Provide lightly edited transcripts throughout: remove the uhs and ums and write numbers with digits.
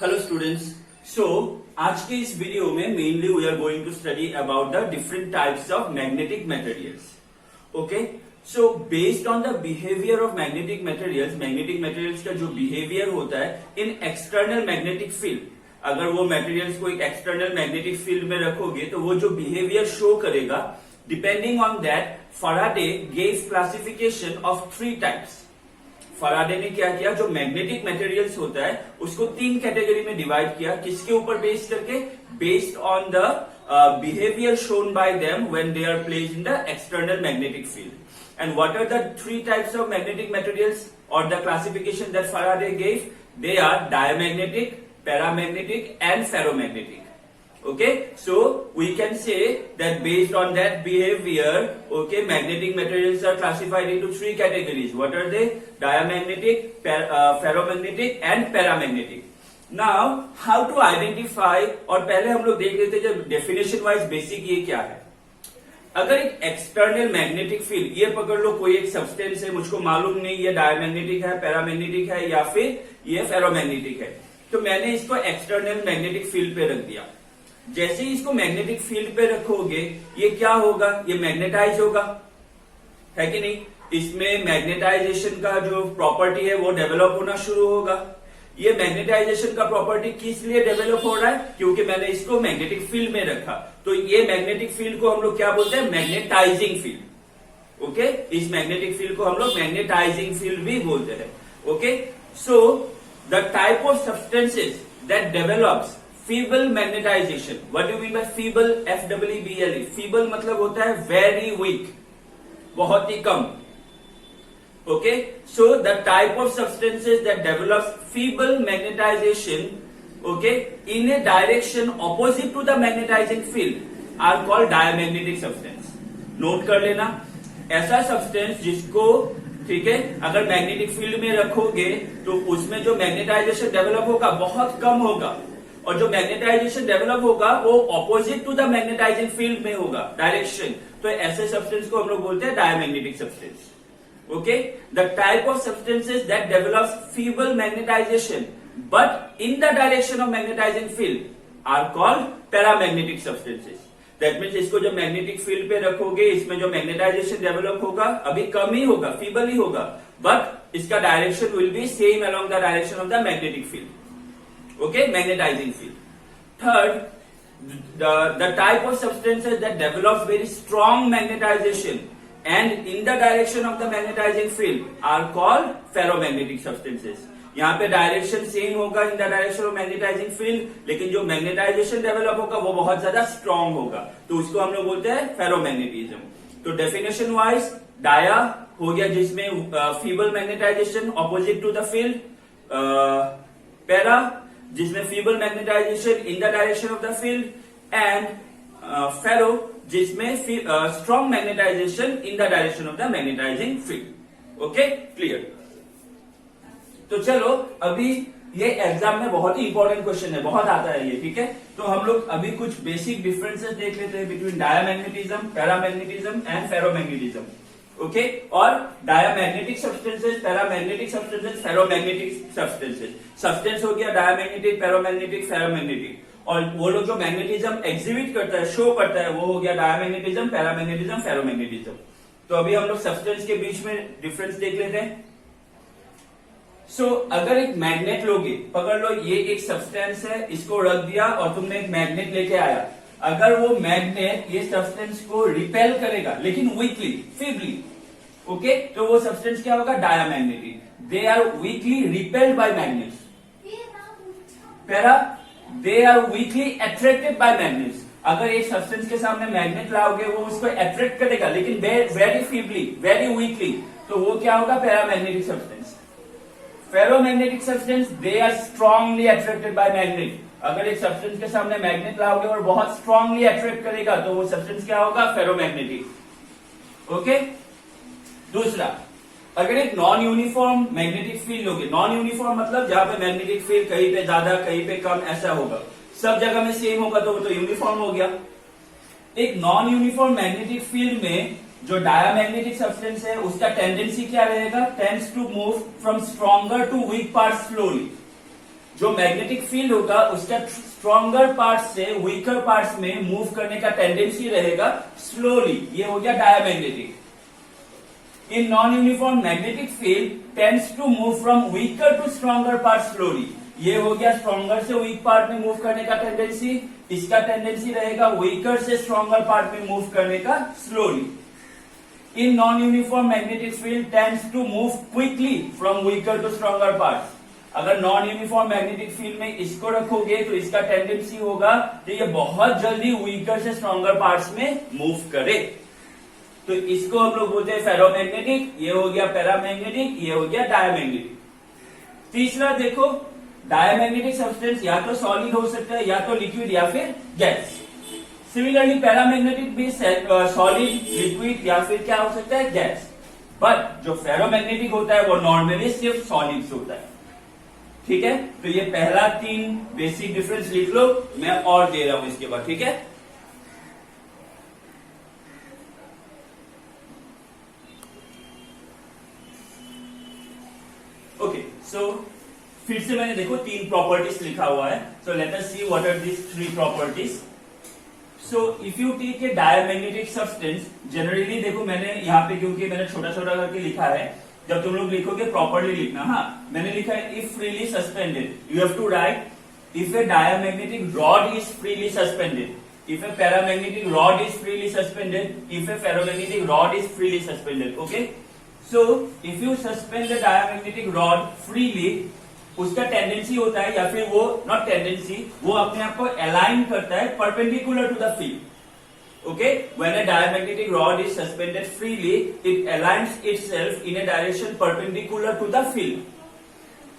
Hello students. सो आज के इस वीडियो में mainly we are going to study about the different types of magnetic materials. Okay, so based on the behaviour of magnetic materials का जो behaviour होता है इन external magnetic field, अगर वो मटेरियल्स को एक एक्सटर्नल मैग्नेटिक फील्ड में रखोगे तो वो जो बिहेवियर शो करेगा, depending on that Faraday gave classification of 3 types. Faraday ने क्या किया, जो मैग्नेटिक मटेरियल्स होता है उसको 3 कैटेगरी में डिवाइड किया। किसके ऊपर बेस्ड करके? Based on the behaviour shown by them when they are placed in the external magnetic field. And what are the 3 types of magnetic materials और the classification that Faraday gave? They are diamagnetic, paramagnetic and ferromagnetic. Okay, so we can say that based on that behavior, okay, magnetic materials are classified into 3 categories. What are they? Diamagnetic, ferromagnetic and paramagnetic. Now how to identify, और पहले हम लोग देख लेते हैं definition wise basic ये क्या है। अगर एक एक्सटर्नल मैग्नेटिक फील्ड, ये पकड़ लो कोई एक सब्सटेंस है, मुझको मालूम नहीं ये डायमैग्नेटिक है, पैरामैग्नेटिक है या फिर ये फेरोमैग्नेटिक है, तो मैंने इसको एक्सटर्नल मैग्नेटिक फील्ड पे रख दिया। जैसे ही इसको मैग्नेटिक फील्ड पे रखोगे ये क्या होगा? ये मैग्नेटाइज होगा, है कि नहीं? इसमें मैग्नेटाइजेशन का जो प्रॉपर्टी है वो डेवलप होना शुरू होगा। ये मैग्नेटाइजेशन का प्रॉपर्टी किस लिए डेवलप हो रहा है? क्योंकि मैंने इसको मैग्नेटिक फील्ड में रखा। तो ये मैग्नेटिक फील्ड को हम लोग क्या बोलते हैं? Magnetising field. ओके, इस मैग्नेटिक फील्ड को हम लोग मैग्नेटाइजिंग फील्ड भी बोलते हैं। Okay, so the type of substances that develops feeble magnetization. What do you mean by feeble? F-E-E-B-L-E. feeble मतलब होता है very weak, बहुत ही कम। Okay, so the type of substances that develops feeble magnetization, okay, in a direction opposite to the magnetizing field are called diamagnetic substance. Note कर लेना, ऐसा substance जिसको, ठीक है, अगर मैग्नेटिक फील्ड में रखोगे तो उसमें जो मैग्नेटाइजेशन डेवलप होगा बहुत कम होगा, और जो मैग्नेटाइजेशन डेवलप होगा वो opposite to the magnetising field में होगा डायरेक्शन। तो ऐसे सब्सटेंस को हम लोग बोलते हैं diamagnetic substance. Okay, the type of substances that develops feeble magnetisation but in the direction of magnetising field are called paramagnetic substances. That means इसको जब मैग्नेटिक फील्ड पे रखोगे इसमें जो मैग्नेटाइजेशन डेवलप होगा अभी कम ही होगा, फीबल ही होगा, बट इसका direction will be same along the direction of the magnetic field. Okay, magnetising field. Third, the type of substances that develops very strong magnetisation and in the direction of the magnetising field are called ferromagnetic substances. यहाँ पे direction same होगा in the direction of magnetising field, लेकिन जो magnetisation develop होगा वो बहुत ज्यादा strong होगा, तो उसको हम लोग बोलते हैं फेरोमैग्नेटिज्म। तो डेफिनेशन वाइज डाया हो गया जिसमें feeble magnetisation opposite to the field, para जिसमें feeble magnetisation in the direction of the field, and ferro जिसमें strong magnetisation in the direction of the magnetising field. Okay, clear? तो चलो, अभी ये exam में बहुत ही इंपॉर्टेंट क्वेश्चन है, बहुत आता है ये, ठीक है? तो हम लोग अभी कुछ बेसिक डिफरेंसेस देख लेते हैं between diamagnetism, paramagnetism and ferromagnetism. Okay, और diamagnetic substances, paramagnetic substances, ferromagnetic substances. Substance हो गया डायमैग्नेटिक, पैरामैग्नेटिक, फेरोमैग्नेटिक, और वो लोग जो मैग्नेटिज्म एग्जिबिट करता है, शो करता है, वो हो गया डायमैग्नेटिज्म, पैरामैग्नेटिज्म, फेरोमैग्नेटिज्म। तो अभी हम लोग सब्सटेंस के बीच में डिफरेंस देख लेते हैं। सो अगर एक मैग्नेट लोगे, पकड़ लो ये एक सब्सटेंस है, इसको रख दिया और तुमने एक मैग्नेट लेके आया, अगर वो मैग्नेट ये सब्सटेंस को रिपेल करेगा लेकिन वीकली, फीबली, ओके, तो वो सब्सटेंस क्या होगा? Diamagnetic. They are weakly repelled by magnets. Para, they are weakly attracted by magnets. अगर एक सब्सटेंस के सामने मैग्नेट लाओगे वो उसको अट्रैक्ट करेगा लेकिन वेरी फीबली, वेरी वीकली, तो वो क्या होगा? Paramagnetic substance. Ferromagnetic substance, they are strongly attracted by magnet. अगर एक सब्सटेंस के सामने मैग्नेट लाओगे और बहुत स्ट्रांगली अट्रैक्ट करेगा तो वो सब्सटेंस क्या होगा? फेरोमैग्नेटिक। ओके, दूसरा, अगर एक नॉन यूनिफॉर्म मैग्नेटिक फील्ड लोगे, नॉन यूनिफॉर्म मतलब जहां पे मैग्नेटिक फील्ड कहीं पे ज्यादा कहीं पे कम ऐसा होगा, सब जगह में सेम होगा तो वो तो यूनिफॉर्म हो गया। एक नॉन यूनिफॉर्म मैग्नेटिक फील्ड में जो डायमैग्नेटिक सब्सटेंस है उसका टेंडेंसी क्या रहेगा? Tends to move from stronger to weak part slowly. जो मैग्नेटिक फील्ड होगा उसका स्ट्रॉन्गर पार्ट से वीकर पार्ट्स में मूव करने का टेंडेंसी रहेगा स्लोली, ये हो गया diamagnetic. In non uniform magnetic field tends to move from weaker to stronger part slowly, ये हो गया स्ट्रॉन्गर से वीक पार्ट में मूव करने का टेंडेंसी, इसका टेंडेंसी रहेगा वीकर से स्ट्रॉन्गर पार्ट में मूव करने का slowly. In non uniform magnetic field tends to move quickly from weaker to stronger part. अगर नॉन यूनिफॉर्म मैग्नेटिक फील्ड में इसको रखोगे तो इसका टेंडेंसी होगा कि ये बहुत जल्दी वीकर से स्ट्रॉन्गर पार्ट्स में मूव करे, तो इसको हम लोग बोलते हैं फेरोमैग्नेटिक, ये हो गया पैरामैग्नेटिक, ये हो गया डायमैग्नेटिक। तीसरा देखो, डायमैग्नेटिक सब्सटेंस या तो सॉलिड हो सकता है, या तो लिक्विड या फिर गैस। सिमिलरली पैरामैग्नेटिक भी सॉलिड, लिक्विड या फिर क्या हो सकता है, गैस। बट जो फेरोमैग्नेटिक होता है वो नॉर्मली सिर्फ सॉलिड्स होता है। ठीक है, तो ये पहला 3 बेसिक डिफरेंस लिख लो, मैं और दे रहा हूं इसके बाद। ठीक है, ओके, सो फिर से मैंने देखो 3 प्रॉपर्टीज लिखा हुआ है। So let us see what are these 3 properties. So if you take a diamagnetic substance, generally देखो मैंने यहाँ पे क्योंकि मैंने छोटा छोटा करके लिखा है, जब तुम लोग लिखोगे प्रॉपर्ली लिखना। हाँ, मैंने लिखा है if freely suspended, you have to write if a diamagnetic rod is freely suspended, if a paramagnetic rod is freely suspended, if a ferromagnetic rod is freely suspended. Okay, so if you suspend the diamagnetic rod freely, उसका tendency होता है, या फिर वो not tendency, वो अपने आप को अलाइन करता है perpendicular to the field. Okay, when a diamagnetic rod is suspended freely, it aligns itself in a direction perpendicular to the field.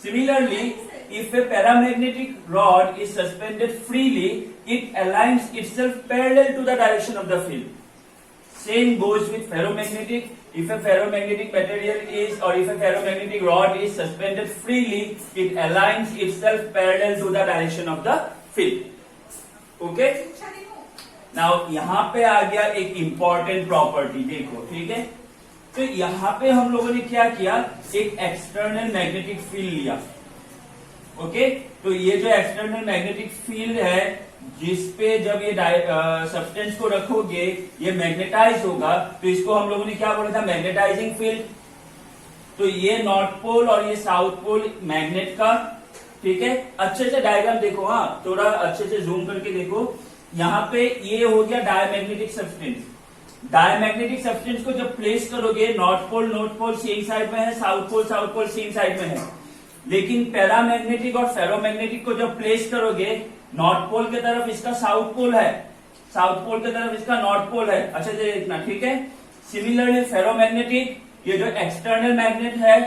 Similarly, if a paramagnetic rod is suspended freely, it aligns itself parallel to the direction of the field. Same goes with ferromagnetic. If a ferromagnetic material is, or if a ferromagnetic rod is suspended freely, it aligns itself parallel to the direction of the field. Okay? Now यहाँ पे आ गया एक important property, देखो। ठीक है, तो यहाँ पे हम लोगों ने क्या किया, एक एक्सटर्नल मैग्नेटिक फील्ड लिया। ओके, तो ये जो एक्सटर्नल मैग्नेटिक फील्ड है, जिसपे जब ये सब्सटेंस को रखोगे ये मैग्नेटाइज होगा, तो इसको हम लोगों ने क्या बोला था, मैग्नेटाइजिंग फील्ड। तो ये नॉर्थ पोल और ये साउथ पोल मैग्नेट का। ठीक है, अच्छे से डायग्राम देखो, हाँ थोड़ा अच्छे से जूम करके देखो। यहाँ पे ये हो गया डायमैग्नेटिक सब्सटेंस। डायमैग्नेटिक सब्सटेंस को जब प्लेस करोगे, नॉर्थ पोल सेम साइड में है, साउथ पोल सेम साइड में है। लेकिन पैरामैग्नेटिक और फेरोमैग्नेटिक को जब प्लेस करोगे, नॉर्थ पोल की तरफ इसका साउथ पोल है, साउथ पोल की तरफ इसका नॉर्थ पोल है। अच्छे से देखना, ठीक है। सिमिलरली फेरोमैग्नेटिक, ये जो एक्सटर्नल मैग्नेट है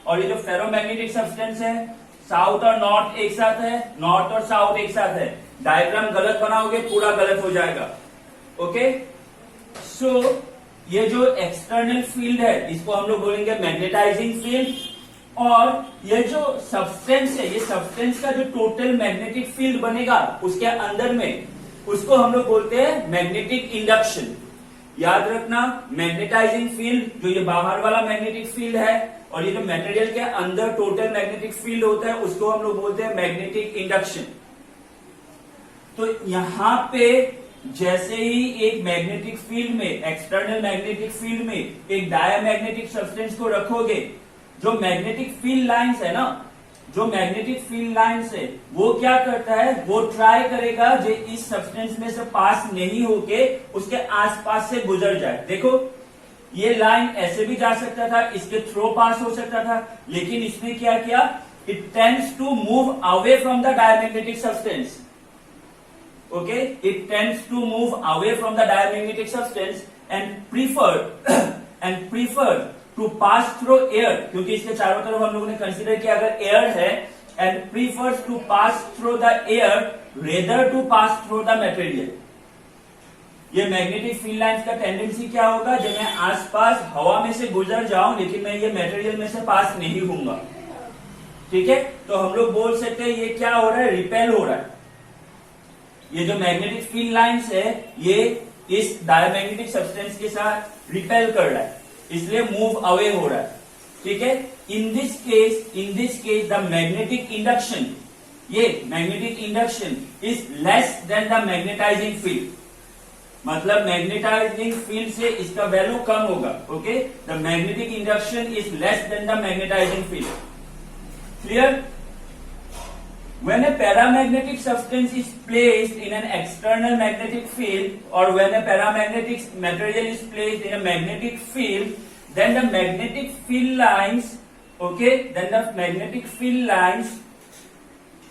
और ये जो फेरोमैग्नेटिक सब्सटेंस है, साउथ और नॉर्थ एक साथ है, नॉर्थ और साउथ एक साथ है। डायग्राम गलत बनाओगे पूरा गलत हो जाएगा। ओके, सो ये जो एक्सटर्नल फील्ड है इसको हम लोग बोलेंगे मैग्नेटाइजिंग फील्ड, और ये जो सब्सटेंस है, ये सब्सटेंस का जो टोटल मैग्नेटिक फील्ड बनेगा उसके अंदर में, उसको हम लोग बोलते हैं मैग्नेटिक इंडक्शन। याद रखना, मैग्नेटाइजिंग फील्ड जो ये बाहर वाला मैग्नेटिक फील्ड है, और ये जो मटेरियल के अंदर टोटल मैग्नेटिक फील्ड होता है उसको हम लोग बोलते हैं मैग्नेटिक इंडक्शन। तो यहां पे जैसे ही एक मैग्नेटिक फील्ड में, एक्सटर्नल मैग्नेटिक फील्ड में एक डायमैग्नेटिक सब्सटेंस को रखोगे, जो मैग्नेटिक फील्ड लाइंस है ना, जो मैग्नेटिक फील्ड लाइंस है वो क्या करता है, वो ट्राई करेगा जो इस सब्सटेंस में से पास नहीं होके उसके आसपास से गुजर जाए। देखो ये लाइन ऐसे भी जा सकता था, इसके थ्रू पास हो सकता था, लेकिन इसने क्या किया, it tends to move away from the diamagnetic substance. Okay, it tends to move away from the diamagnetic substance and prefer to pass through air, क्योंकि इसके चारों तरफ हम लोगों ने कंसीडर किया अगर एयर है, and prefers to pass through the air rather to pass through the material। ये मैग्नेटिक फील्ड लाइंस का टेंडेंसी क्या होगा, जब मैं आसपास हवा में से गुजर जाऊं लेकिन मैं ये मटेरियल में से पास नहीं होऊंगा। ठीक है, तो हम लोग बोल सकते हैं ये क्या हो रहा है, रिपेल हो रहा है। ये जो मैग्नेटिक फील्ड लाइंस है ये इस डायमैग्नेटिक सब्सटेंस के साथ रिपेल कर रहा है, इसलिए मूव अवे हो रहा है। ठीक है, in this case the magnetic induction, ये magnetic induction is less than the magnetising field, मतलब मैग्नेटाइजिंग फील्ड से इसका वैल्यू कम होगा. Okay, the magnetic induction is less than the magnetising field. Clear? When a paramagnetic substance is placed in an external magnetic field, or when a paramagnetic material is placed in a magnetic field, then the magnetic field lines, okay, then the magnetic field lines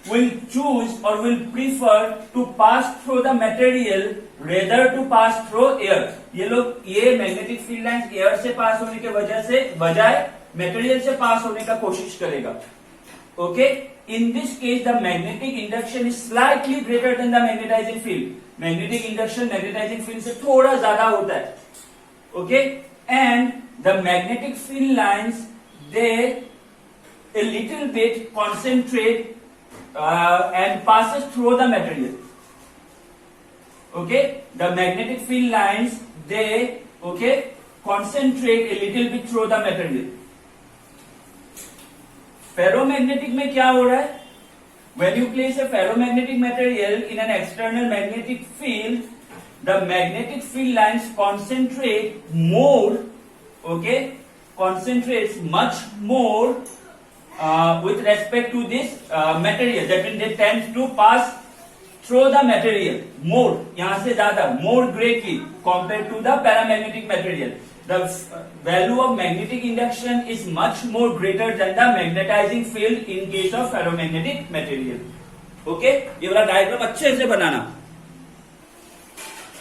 will choose or will prefer to pass through the material rather to pass through air. ये magnetic field lines air से पास होने के वजह से बजाय material से पास होने का कोशिश करेगा. Okay, in this case the magnetic induction is slightly greater than the magnetizing field. Magnetic induction magnetizing field से थोड़ा ज्यादा होता है. Okay, and the magnetic field lines they a little bit concentrate and passes through the material. Okay, the magnetic field lines they concentrate a little bit through the material. Ferromagnetic में क्या हो रहा है? When you place a ferromagnetic material in an external magnetic field, the magnetic field lines concentrate more, okay, concentrates much more with respect to this material. That means they tend to pass through the material more, यहाँ से ज्यादा, more greatly compared to the paramagnetic material. The value of magnetic induction is much more greater than the magnetizing field in case of ferromagnetic material. Okay, ये वाला diagram अच्छे से बनाना.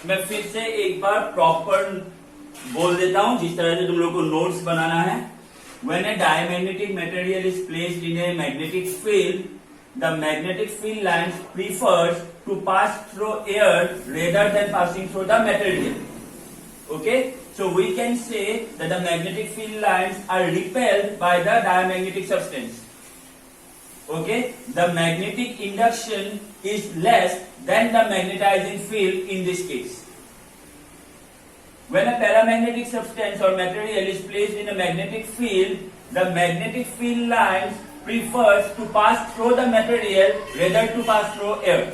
मैं फिर से एक बार प्रॉपर बोल देता हूं जिस तरह से तुम लोग को नोट्स बनाना है. When a diamagnetic material is placed in a magnetic field, the magnetic field lines prefers to pass through air rather than passing through the material. Okay, so we can say that the magnetic field lines are repelled by the diamagnetic substance. Okay, the magnetic induction is less than the magnetizing field in this case. When a paramagnetic substance or material is placed in a magnetic field, the magnetic field lines prefers to pass through the material rather to pass through air.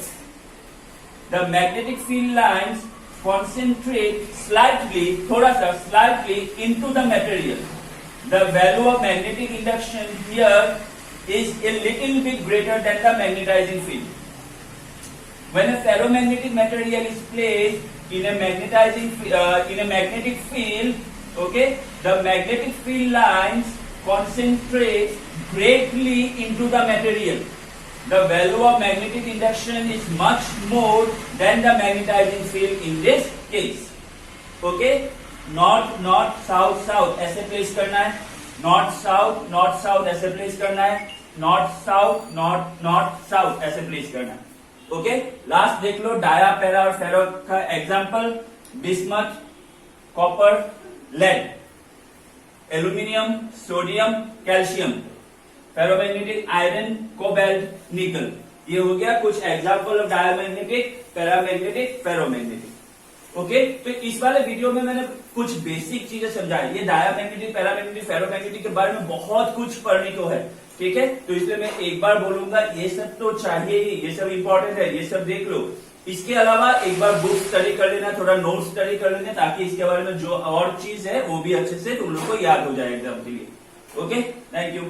The magnetic field lines concentrate slightly, थोड़ा सा slightly into the material. The value of magnetic induction here is a little bit greater than the magnetizing field. When a ferromagnetic material is placed in a magnetic field, okay, the magnetic field lines concentrate greatly into the material. The value of magnetic induction is much more than the magnetizing field in this case. Okay, north north south south ऐसे place करना है. north south ऐसे place करना है. north south ऐसे place करना है. Okay, last देख लो डाया, पैरा और फेरो का example. Bismuth, copper, lead, aluminium, sodium, calcium, ferromagnetic, iron, cobalt, nickel. ये हो गया कुछ example of diamagnetic, paramagnetic, ferromagnetic. Okay, तो इस वाले वीडियो में मैंने कुछ बेसिक चीजें समझाई. ये डायमैग्नेटिक, पैरामैग्नेटिक, फेरोमैग्नेटिक के बारे में बहुत कुछ पढ़ने को है. ठीक है, तो इसलिए मैं एक बार बोलूंगा ये सब तो चाहिए ही, ये सब इंपॉर्टेंट है, ये सब देख लो. इसके अलावा एक बार बुक स्टडी कर लेना, थोड़ा नोट स्टडी कर लेना, ताकि इसके बारे में जो और चीज है वो भी अच्छे से तुम लोग को याद हो जाए एग्जाम के लिए. Okay, thank you.